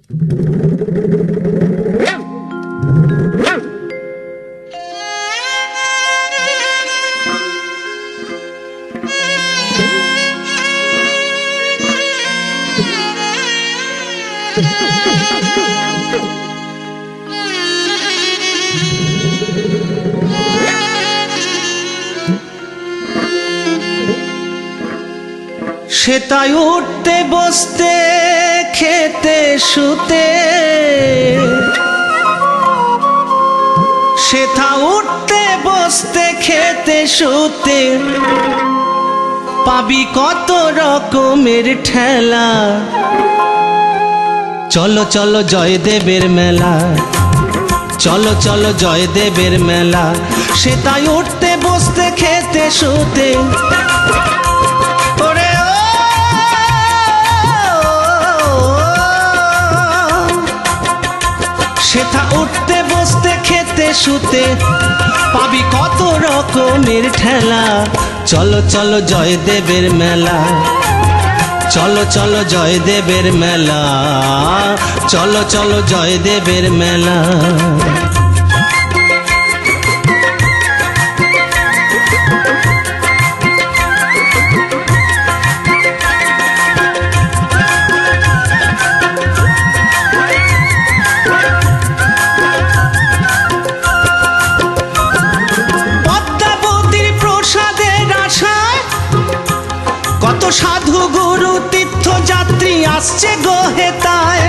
সেটাই উঠতে বসতে খেতে শুতে, সেটা উঠতে বসতে খেতে শুতে, পাবি কত রকমের ঠেলা। চলো চলো জয়দেবের মেলা, চলো চলো জয়দেবের মেলা। সেটাই উঠতে বসতে খেতে শুতে, সেটা উঠতে বসতে খেতে শুতে, পাবি কত রকমের ঠেলা। চলো চলো জয়দেবের মেলা, চলো চলো জয়দেবের মেলা, চলো চলো জয়দেবের মেলা। কত সাধু গুরু তীর্থযাত্রী আসছে গো হেতায়,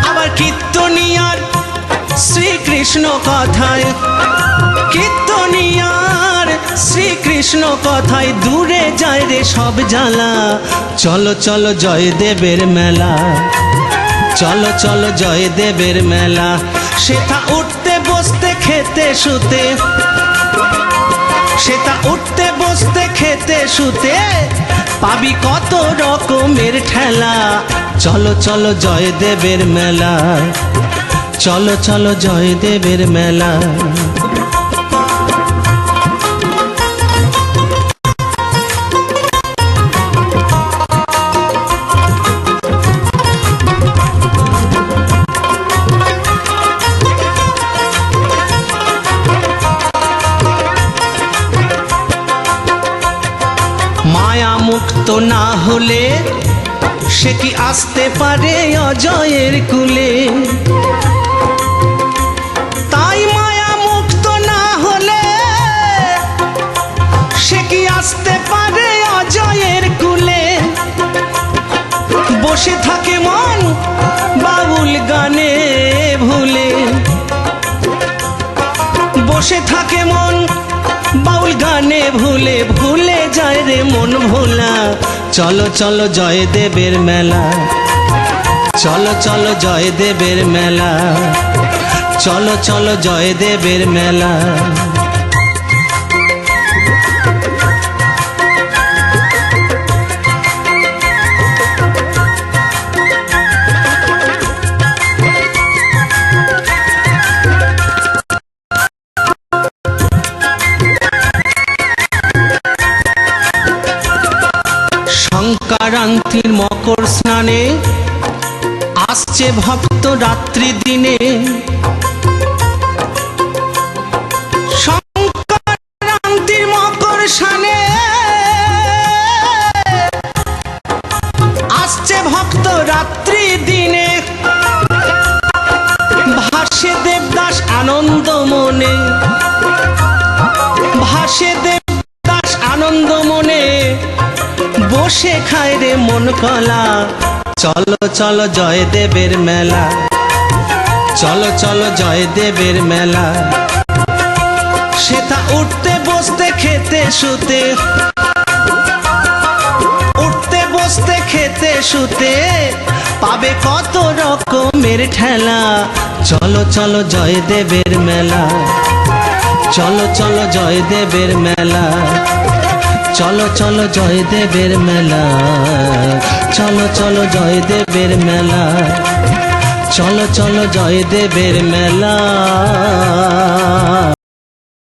আবার কীর্তনিয়ার শ্রীকৃষ্ণ কথায়, কীর্তনিয়ার শ্রীকৃষ্ণ কথায় দূরে যায় রে সব জ্বালা। চলো চলো জয়দেবের মেলা, চলো চলো জয়দেবের মেলা। সেটা উঠতে বসতে খেতে শুতে, সেটা উঠতে বসতে খেতে শুতে, পাবি কত রকমের ঠেলা। চলো চলো জয়দেবের মেলা, চলো চলো জয়দেবের মেলা। মায়া মুক্ত না হলে সে কি আসতে পারে অজয়ের কুলে। তাই মায়া মুক্ত না হলে সে কি আসতে পারে অজয়ের কুলে। বসে থাকে মন বাউল গানে ভুলে, বসে থাকে মন বাউল গানে ভুলে, ভুলে যায় রে মন ভোলা। চলো চলো জয়দেবের মেলা, চলো চলো জয়দেবের মেলা, চলো চলো জয়দেবের মেলা। সংক্রান্তির মকর স্নানে আসছে ভক্ত রাত্রি দিনে, সংক্রান্তির মকর স্নানে আসছে ভক্ত রাত্রি দিনে। ভাসে দেবদাস আনন্দ মনে, ভাসে দেবদাস আনন্দ মনে, বসে খায় রে মন কলা। চলো চলো জয়দেবের মেলা, চলো চলো জয়দেবের মেলা। সেটা উঠতে বসতে খেতে শুতে, উঠতে বসতে খেতে শুতে, পাবে কত রকমের ঠেলা। চলো চলো জয়দেবের মেলা, চলো চলো জয়দেবের মেলা, চলো চলো জয়দেবের মেলা, চলো চলো জয়দেবের মেলা, চলো চলো জয়দেবের মেলা।